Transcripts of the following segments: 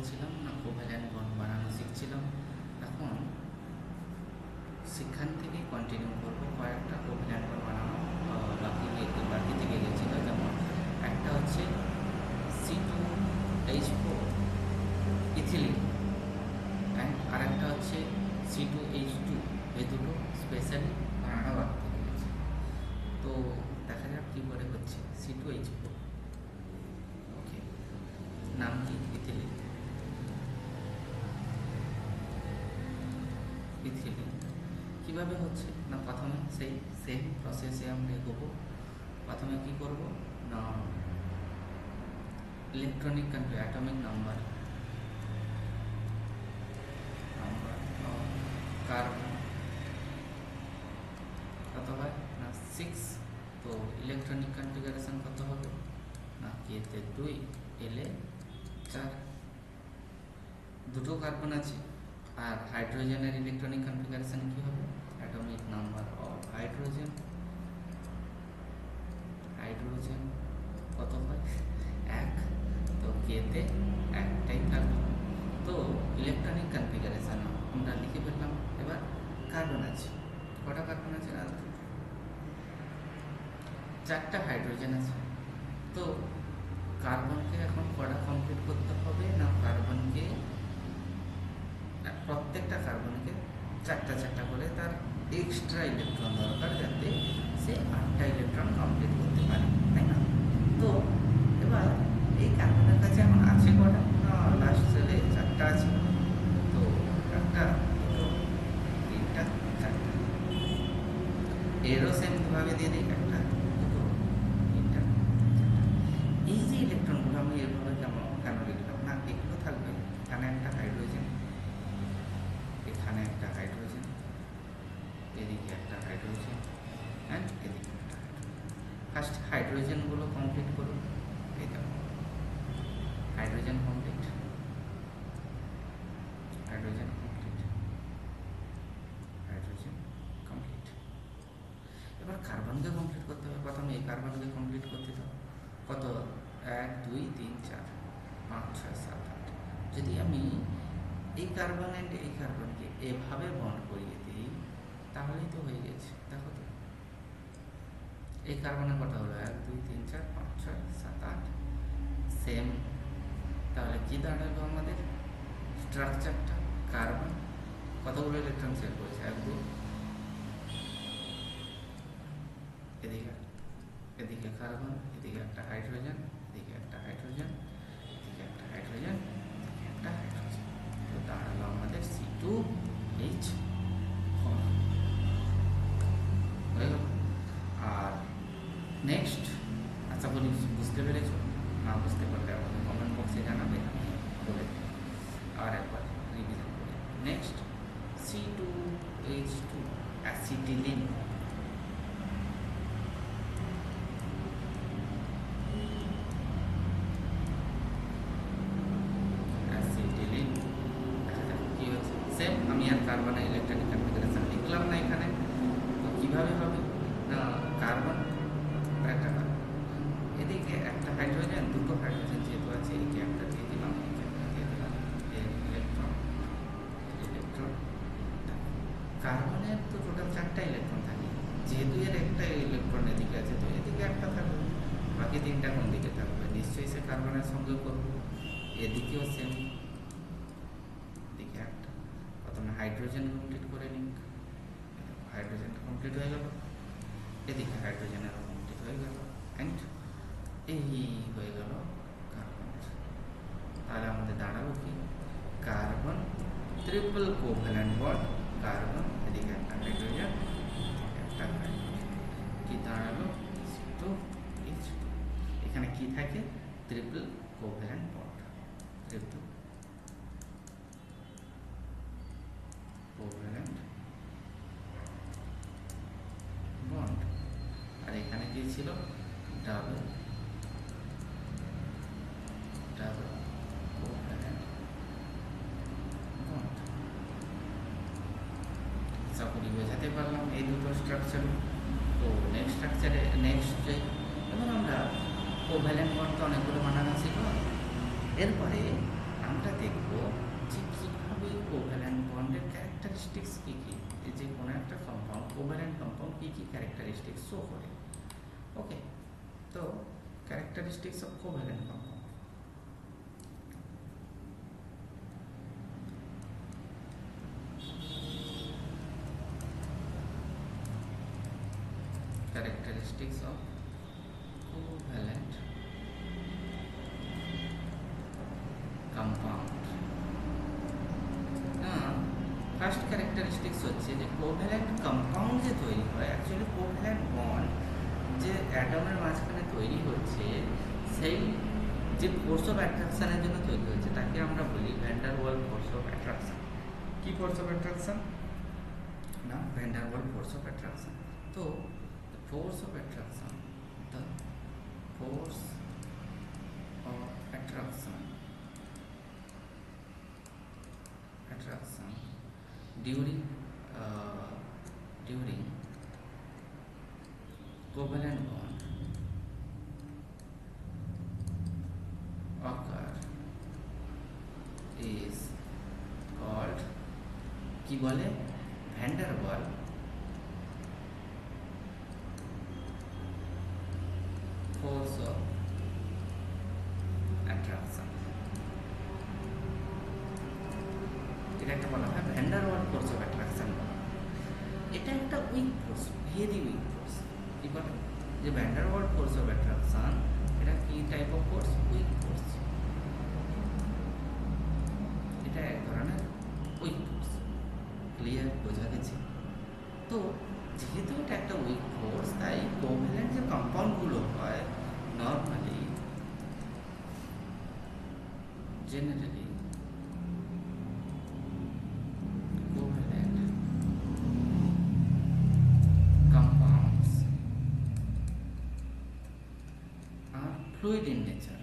বলছিলাম না, covalent bond বানানো শিখছিলাম। এখন সেখান থেকে কন্টিনিউ করবো। কয়েকটা কোভ্যালেন্ট বন্ড বানানো বাকি থেকে গেছিলো। যেমন একটা হচ্ছে C2H4 ইথিলিন, আর একটা হচ্ছে C2H2। এই দুটো স্পেশালি বানানো বাকি থেকে গেছে। তো দেখা যাক কী করে হচ্ছে। C2H4 ওকে, নাম কি? ইথিলিন। ইথিলিন কীভাবে হচ্ছে না, প্রথমে সেই সেম প্রসেসে আমরা এগোবো। প্রথমে কী করব না, ইলেকট্রনিক অ্যাটমিক নাম্বার কার্বন কত হয় না 6। তো ইলেকট্রনিক কনফিগারেশন কত হবে না, কেতে 2, এলে 4। দুটো কার্বন আছে। আর হাইড্রোজেনের ইলেকট্রনিক কনফিগারেশন কি হবে, অ্যাটমিক নাম্বার অফ হাইড্রোজেন কত হয় 1। তো কেতে একটাই থাকবে। তো ইলেকট্রনিক কনফিগারেশন আমরা লিখে ফেললাম। এবার কার্বন আছে, কটা কার্বন আছে না, 4টা হাইড্রোজেন আছে। তো কার্বনকে এখন কটা কমপ্লিট করতে হবে না, কার্বনকে প্রত্যেকটা কার্বনকে 4টা করে তার এক্সট্রা ইলেকট্রন দরকার, যাতে সে 8টা ইলেকট্রন কমপ্লিট করতে পারে, তাই না? তো এবার এই কার্বনের কাছে এখন আছে কটা না, লাস্ট সেলে 4টা আছে। তো 1টা 2টো 3টা 4টা, এরও সেমভাবে দিয়ে দিই 1টা 2টো 3টা 4টা। এই যে ইলেকট্রনগুলো আমি এভাবে কেন লিখলাম না, এগুলো থাকবে এখানে একটা হাইড্রোজেন, এখানে একটা হাইড্রোজেন, এদিকে একটা হাইড্রোজেন, অ্যান্ড এদিকে একটা হাইড্রোজেন। ফার্স্ট হাইড্রোজেনগুলো কমপ্লিট করুন। এই দেখো hydrogen complete, hydrogen complete, hydrogen complete. এবার কার্বনকে কমপ্লিট করতে হবে। প্রথমে এই কার্বনকে কমপ্লিট করতে হবে। কত 1 2 3 4 5 6 7 8। যদি আমি এই কার্বন অ্যান্ড এই কার্বনকে এভাবে বন্ড করিয়ে দিই তাহলেই তো হয়ে গেছে। দেখো তো এই কার্বনের কটা হলো 1 2 3 4 5 6 7 8 সেম। তাহলে কি দাঁড়ালো আমাদের স্ট্রাকচারটা, কার্বন কতগুলো ইলেকট্রন শেয়ার করেছে 1 2, এদিকে কার্বন, এদিকে একটা হাইড্রোজেন, এদিকে একটা হাইড্রোজেন, এদিকে একটা হাইড্রোজেন, এদিকে একটা হাইড্রোজেন। তো দাঁড়ালো আমাদের C2H4 হয়ে গেল। আর নেক্সট, আচ্ছা বলি বুঝতে পেরেছ? না বুঝতে পারলে আমাদের কমেন্ট বক্সে জানাবে, বলে আর একবার রিভিশন করে। Next C2H2 acetylene. সেম আমি আর কার্বনের ইলেকট্রনিক কনফিগারেশন লিখলাম না এখানে। তো কীভাবে হবে না, কার্বন একটা কার্বন, এদিকে একটা হাইড্রোজেন, দুটো হাইড্রোজেন যেহেতু আছে, একে একটা দিয়ে দিলাম, একে একটা দিয়ে দিলাম, ইলেকট্রন। কার্বনের তো টোটাল 4টা ইলেকট্রন থাকে, যেহেতু এর একটা ইলেকট্রন এদিকে আছে, তো এদিকে একটা থাকবে, বাকি 3টা কোন দিকে থাকবে, নিশ্চয়ই সে কার্বনের সঙ্গে করবো। এদিকেও সেম, এদিকে একটা। প্রথমে হাইড্রোজেন কমপ্লিট করে নিন, হাইড্রোজেনটা কমপ্লিট হয়ে গেল, এদিকে হাইড্রোজেনের কমপ্লিট হয়ে গেল, অ্যান্ড এই হয়ে গেল কার্বন। তাহলে আমাদের দাঁড়ালো কি, carbon triple covalent bond, carbon এদিকে একটা হাইড্রোজেন, একটা হাইড্রোজেন, কি দাঁড়ালো C2H2। এখানে কি থাকে, triple covalent bond, triple covalent bond. আর এখানে কি ছিল, ডাবল কোভ্যালেন্ট বন্ড। আশা করি বোঝাতে পারলাম এই দুটো স্ট্রাকচার। তো নেক্সট স্ট্রাকচারে যেমন আমরা কোভ্যালেন্ট বন্ড তো অনেকগুলো বানানো শিখলাম। এরপরে আমরা দেখব যে কীভাবে কোভ্যালেন্ট বন্ডের ক্যারেক্টারিস্টিক্স কী কী, যে কোনো একটা কম্পাউন্ড কোভ্যালেন্ট কম্পাউন্ড কী কী ক্যারেক্টারিস্টিক্স শো করে। ওকে, তো characteristics of covalent compound. Characteristics of covalent compound. First characteristics হচ্ছে যে কোভ্যালেন্ট কম্পাউন্ড যে তৈরি হয়, অ্যাকচুয়ালি কোভ্যালেন্ট বন্ড যে অ্যাটমের মাঝখানে তৈরি হচ্ছে সেই যে ফোর্স অফ অ্যাট্রাকশনের জন্য তৈরি হচ্ছে তাকে আমরা বলি van der Waal force of attraction. কি ফোর্স অফ অ্যাট্রাকশন না, van der Waal force of attraction. তো force of attraction, the force of attraction during covalent bond occur is called কি বলে, van der wall force of attraction। এটাকে বলা হয় van der Waal force of attraction. এটা একটা week force, very weak force. কি বলে যে van der Waal force of attraction, এটা কি type of force? Week force. এটা এক ধরনের উইক ফোর্স। ক্লিয়ার, বোঝা গেছে? তো যেহেতু এটা একটা উইক ফোর্স, তাই কোভ্যালেন্ট যে কম্পাউন্ডগুলো হয় normally generally covalent compounds are fluid in nature.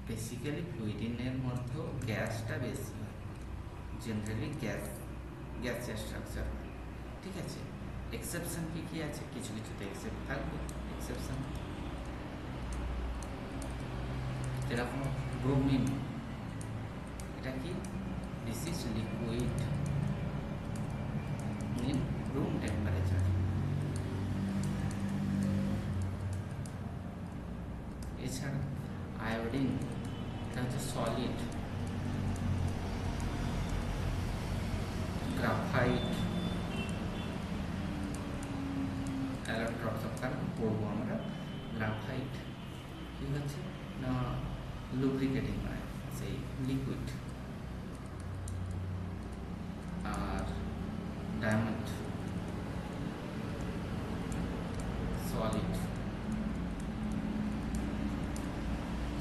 Basically fluid এর মধ্যে গ্যাসটা বেশি হয়, জেনারেলি গ্যাসের স্ট্রাকচার হয়। ঠিক আছে, এক্সেপশন কি কি আছে? কিছু কিছুতে এক্সেপ্ট থাকবে, এক্সেপশন যেরকম ব্রোমিন, এটা কি this is liquid in room temperature. এছাড়া আয়োডিন, এটা হচ্ছে solid. Graphite, electrodes of carbon পড়বো আমরা। গ্রাফাইট কি হচ্ছে না, লুব্রিকেটিং হয়, সেই লিকুইড। আর diamond solid,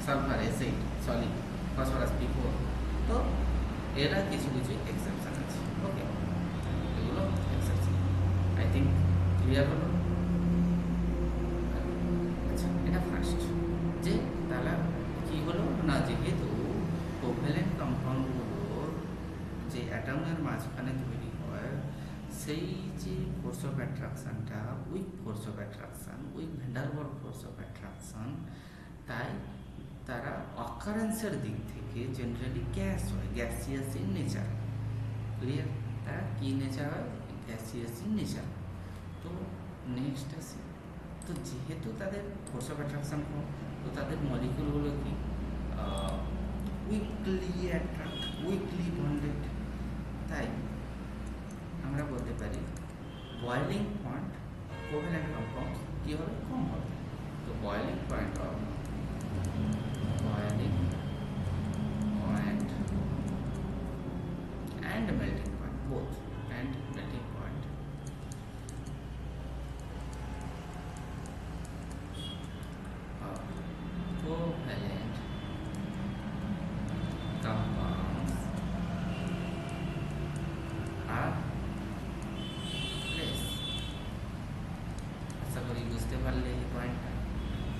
sulphur acid solid, phosphorus P4। তো এরা কিছু কিছু এক্সেপশন আছে। ওকে, এগুলো এক্সেপশন। আই থিঙ্ক ক্লিয়ার হলো। আচ্ছা, এটা ফার্স্ট যে তাহলে কি হলো না, যেহেতু কোভ্যালেন্ট কম্পাউন্ডগুলোর যে অ্যাটমের মাঝখানে তৈরি হয়, সেই যে ফোর্স অফ অ্যাট্রাকশনটা weak force of attraction, weak van der Waal force of attraction, তাই তারা অকারেন্সের দিক থেকে জেনারেলি গ্যাস হয়, গ্যাসিয়াস ইন নেচার। ক্লিয়ার? তারা কী নেচার হয়? Gaseous in nature. তো নেক্সট আসি, তো যেহেতু তাদের ফোর্স অফ অ্যাট্রাকশন কম, তো তাদের মলিকুলগুলো কি উইকলি বন্ডেড। তাই আমরা বলতে পারি বয়েলিং পয়েন্ট কোভ্যালেন্ট কম্পাউন্ড কী হবে? কম হবে। তো boiling point of and melting point, both, and melting point of covalent compounds are less. আশা করি বুঝতে পারলে এই পয়েন্টটা।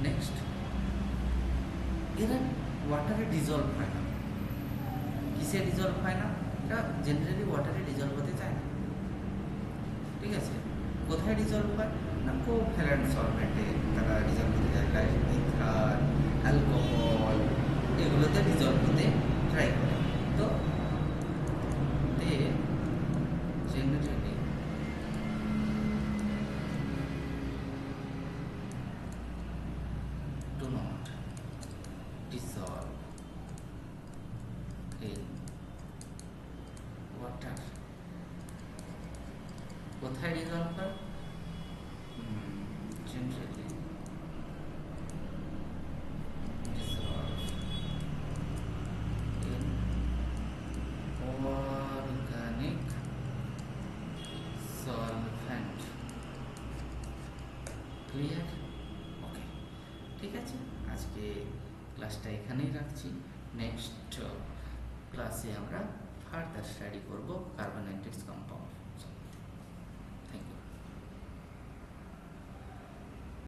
নেক্সট, এরা ওয়াটারে ডিজলভ হয় না। কিসে ডিজলভ হয় না? এটা জেনারেলি ওয়াটারে ডিজলভ হতে চায় না। ঠিক আছে, কোথায় ডিজলভ হয়? না কোভ্যালেন্ট সলভেন্টে তারা রিজলভ হতে যায়, লাইক ইথার, অ্যালকোহল, এগুলোতে রিজলভ হতে ট্রাই করে। তো they generally do not dissolve in water. কোথায় রিজলভ হয়? Generally dissolve in organic solvent. Clear? Okay, ঠিক আছে, আজকে ক্লাসটা এখানেই রাখছি। নেক্সট ক্লাসে আমরা ফার্দার স্টাডি করব কার্বন অ্যান্ড ইটস কম্পাউন্ড।